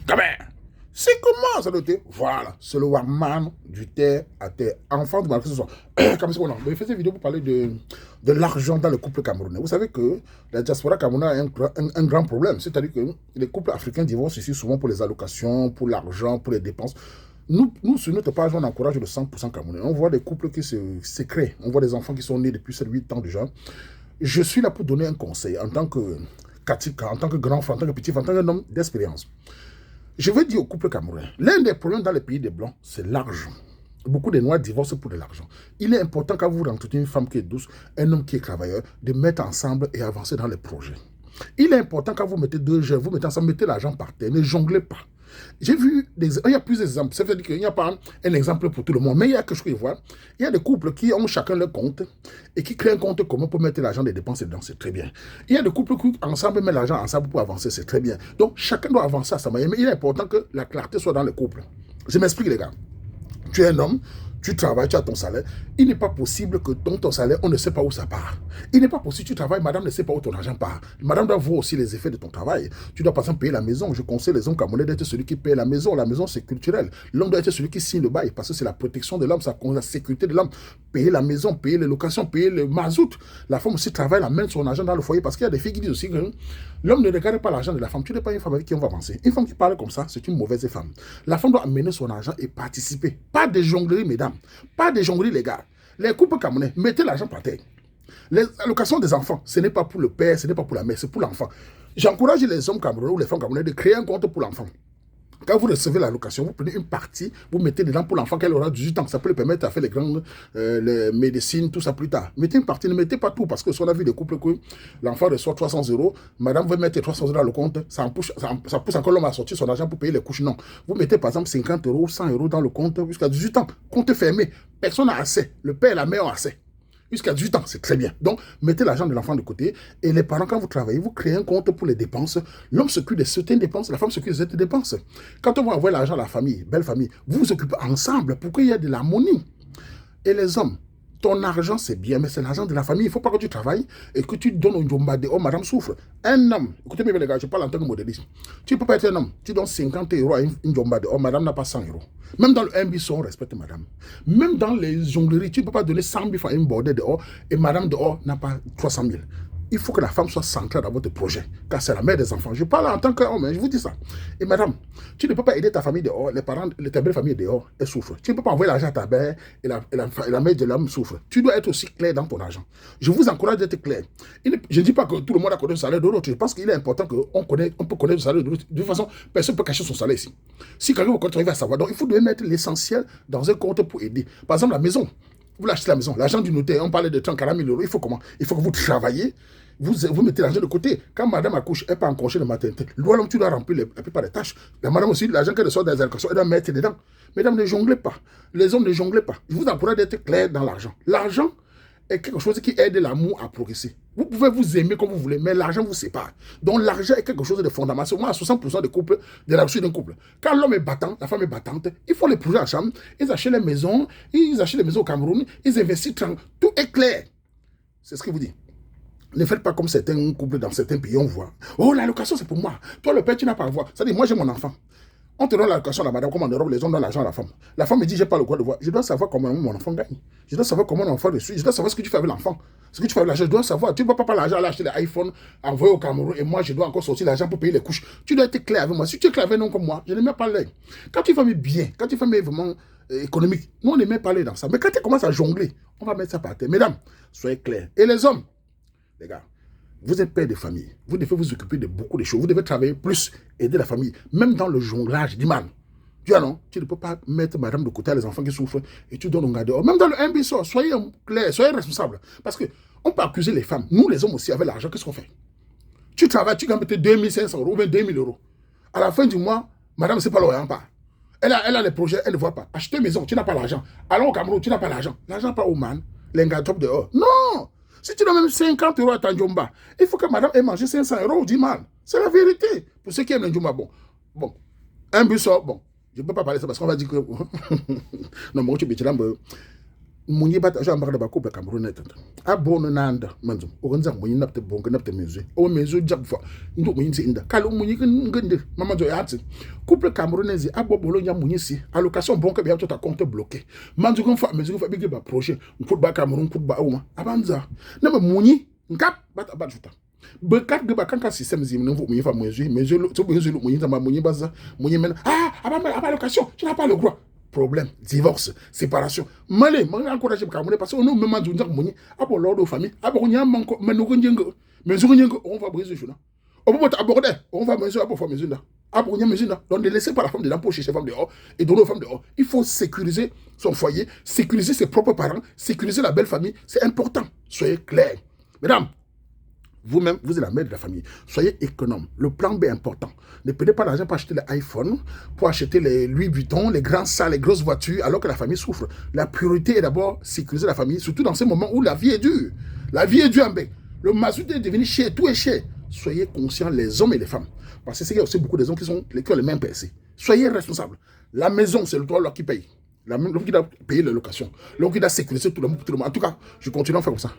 Gamin, c'est comment ça doit être? Voilà, c'est le Warman du terre à terre. Enfant de Marcus, comme ça, il faisait une vidéo pour parler de l'argent dans le couple camerounais. Vous savez que la diaspora camerounaise a un grand problème. C'est-à-dire que les couples africains divorcent ici souvent pour les allocations, pour l'argent, pour les dépenses. Nous, sur notre page, on encourage le 100% camerounais. On voit des couples qui se créent. On voit des enfants qui sont nés depuis 7-8 ans déjà. Je suis là pour donner un conseil en tant que Katika, en tant que grand frère, en tant que petit frère, en tant qu'homme d'expérience. Je veux dire au couple camerounais, l'un des problèmes dans les pays des Blancs, c'est l'argent. Beaucoup de Noirs divorcent pour de l'argent. Il est important quand vous rencontrez une femme qui est douce, un homme qui est travailleur, de mettre ensemble et avancer dans les projets. Il est important quand vous mettez deux jeunes, vous mettez ensemble, mettez l'argent par terre, ne jonglez pas. J'ai vu, il y a plusieurs exemples. Ça veut dire qu'il n'y a pas un exemple pour tout le monde. Mais il y a quelque chose que je vois. Il y a des couples qui ont chacun leur compte et qui créent un compte commun pour mettre l'argent des dépenses dedans. C'est très bien. Il y a des couples qui ensemble mettent l'argent ensemble pour avancer. C'est très bien. Donc, chacun doit avancer à sa manière. Mais il est important que la clarté soit dans le couple. Je m'explique, les gars. Tu es un homme, tu travailles, tu as ton salaire. Il n'est pas possible que ton salaire, on ne sait pas où ça part. Il n'est pas possible, tu travailles, madame ne sait pas où ton argent part. Madame doit voir aussi les effets de ton travail. Tu dois par exemple payer la maison. Je conseille les hommes camerounais d'être celui qui paye la maison. La maison, c'est culturel. L'homme doit être celui qui signe le bail parce que c'est la protection de l'homme, c'est la sécurité de l'homme. Payer la maison, payer les locations, payer le mazout. La femme aussi travaille, amène son argent dans le foyer parce qu'il y a des filles qui disent aussi que l'homme ne regarde pas l'argent de la femme. Tu n'es pas une femme avec qui on va avancer. Une femme qui parle comme ça, c'est une mauvaise femme. La femme doit amener son argent et participer. Pas de jonglerie, mesdames. Pas de jonglerie, les gars. Les couples camerounais, mettez l'argent par terre. Les allocations des enfants, ce n'est pas pour le père, ce n'est pas pour la mère, c'est pour l'enfant. J'encourage les hommes camerounais ou les femmes camerounaises de créer un compte pour l'enfant. Quand vous recevez l'allocation, vous prenez une partie, vous mettez dedans pour l'enfant qu'elle aura 18 ans. Ça peut lui permettre de faire les grandes les médecines, tout ça plus tard. Mettez une partie, ne mettez pas tout, parce que si on a vu des couples que l'enfant reçoit 300 euros, madame veut mettre 300 euros dans le compte, ça pousse encore l'homme à sortir son argent pour payer les couches. Non. Vous mettez par exemple 50 euros, 100 euros dans le compte jusqu'à 18 ans. Compte fermé. Personne n'a assez. Le père et la mère ont assez. Jusqu'à 18 ans, c'est très bien. Donc, mettez l'argent de l'enfant de côté. Et les parents, quand vous travaillez, vous créez un compte pour les dépenses. L'homme s'occupe de certaines dépenses, la femme s'occupe de certaines dépenses. Quand on va envoyer l'argent à la famille, belle famille, vous vous occupez ensemble pour qu'il y ait de l'harmonie. Et les hommes, ton argent, c'est bien, mais c'est l'argent de la famille. Il ne faut pas que tu travailles et que tu donnes un jomba de oh, madame souffre. Un homme, écoutez-moi les gars, je parle en tant que modéliste. Tu ne peux pas être un homme. Tu donnes 50 euros à une jomba de oh, madame n'a pas 100 euros. Même dans le MBC, on respecte madame. Même dans les jongleries, tu ne peux pas donner 100 000 francs à une bordée dehors et madame dehors n'a pas 300 000. Il faut que la femme soit centrale dans votre projet, car c'est la mère des enfants. Je parle en tant qu'homme, je vous dis ça. Et madame, tu ne peux pas aider ta famille dehors, les parents, ta belle famille dehors, elle souffre. Tu ne peux pas envoyer l'argent à ta mère et la mère de l'homme souffre. Tu dois être aussi clair dans ton argent. Je vous encourage d'être clair. Je ne dis pas que tout le monde a connu le salaire de l'autre. Je pense qu'il est important qu'on peut connaître le salaire de l'autre. De toute façon, personne ne peut cacher son salaire ici. Si quelqu'un veut continuer à savoir, donc il faut mettre l'essentiel dans un compte pour aider. Par exemple, la maison. Vous l'achetez la maison, l'argent du notaire, on parlait de 30 000 euros, il faut comment? Il faut que vous travaillez, vous mettez l'argent de côté. Quand madame accouche, elle part en congé le matin. L'homme, tu dois remplir la plupart des tâches. La madame aussi, l'argent qu'elle reçoit des allocations, elle doit mettre dedans. Mesdames, ne jonglez pas. Les hommes ne jonglez pas. Je vous encourage d'être clair dans l'argent. L'argent est quelque chose qui aide l'amour à progresser. Vous pouvez vous aimer comme vous voulez, mais l'argent vous sépare. Donc l'argent est quelque chose de fondamental. Moi, à 60% des couples, de la réussite d'un couple, quand l'homme est battant, la femme est battante, ils font les projets ensemble, ils achètent les maisons, au Cameroun, ils investissent, tout est clair. C'est ce que vous dites. Ne faites pas comme certains couples dans certains pays, on voit. Oh, l'allocation, c'est pour moi. Toi, le père, tu n'as pas à voir. C'est-à-dire, moi, j'ai mon enfant. On te donne l'allocation à la madame, comme en Europe, les hommes donnent l'argent à la femme. La femme me dit, j'ai pas le droit de voir. Je dois savoir comment mon enfant gagne. Je dois savoir comment mon enfant reçoit. Je dois savoir ce que tu fais avec l'enfant. Ce que tu fais avec l'argent, je dois savoir. Tu ne peux pas l'argent, aller acheter l'iPhone, envoyer au Cameroun, et moi, je dois encore sortir l'argent pour payer les couches. Tu dois être clair avec moi. Si tu es clair avec nous comme moi, je ne mets pas l'œil. Quand tu fais bien, quand tu fais vraiment économique, nous, on ne met pas l'œil dans ça. Mais quand tu commences à jongler, on va mettre ça par terre. Mesdames, soyez clairs. Et les hommes, les gars, vous êtes père de famille. Vous devez vous occuper de beaucoup de choses. Vous devez travailler plus, aider la famille. Même dans le jonglage, dis-moi. Tu vois, non? Tu ne peux pas mettre madame de côté à les enfants qui souffrent et tu donnes un gars dehors. Même dans le MBSO, soyez clairs, soyez responsables. Parce qu'on peut accuser les femmes. Nous, les hommes aussi, avec l'argent, qu'est-ce qu'on fait? Tu travailles, tu gagnes peut-être 2500 euros ou bien 2000 euros. À la fin du mois, madame ne sait pas l'orient pas. Elle a les projets, elle ne voit pas. Acheter une maison, tu n'as pas l'argent. Allons au Cameroun, tu n'as pas l'argent. L'argent pas au man. Les gars top dehors. Non! Si tu donnes même 50 euros à ta Njomba, il faut que madame ait mangé 500 euros, dis mal. C'est la vérité. Pour ceux qui aiment le Njomba, bon. Un bus, bon. Je ne peux pas parler de ça parce qu'on va dire que... non, moi, tu es Mouni bat aja mbaka ba couple camerounais tante abon nanda manzum oganza mouni napte bonga napte mezu o mezu jakfa ndo mouni se inda kalo mouni ngende mama jo yati couple camerounais abo bolo nya mouni si allocation bonka bi ta compte bloqué manzu kon fa mezu fa bigi ba projet foot ba Cameroun foot ba awma abanza na ma mouni ngap bat abajuta be kat ge ba kanka système zim no mouni fa mezu to mezu mouni ta ma mouni baza mouni men aba allocation tu n'as pas le droit. Problème, divorce, séparation. Malé, je encourage les Camerounais parce que nous, même si nous avons un l'ordre de famille, on va briser le journal. On va aborder, on va mesurer pour faire mesure. Donc, de laisser par la femme de l'empocher ses femmes dehors et donner aux femmes dehors. Il faut sécuriser son foyer, sécuriser ses propres parents, sécuriser la belle famille. C'est important. Soyez clairs. Mesdames, vous-même, vous êtes la mère de la famille. Soyez économe. Le plan B est important. Ne prenez pas l'argent pour acheter l'iPhone, pour acheter les Louis Vuitton, les grands salles, les grosses voitures, alors que la famille souffre. La priorité est d'abord sécuriser la famille, surtout dans ces moments où la vie est dure. La vie est dure en bain. Le mazout est devenu cher, tout est cher. Soyez conscients, les hommes et les femmes. Parce que c'est qu'il y a aussi beaucoup de hommes qui ont les mêmes pensées. Soyez responsables. La maison, c'est le droit qui paye. L'homme qui doit payer la location. L'homme qui doit sécuriser tout le monde. En tout cas, je continue à faire comme ça.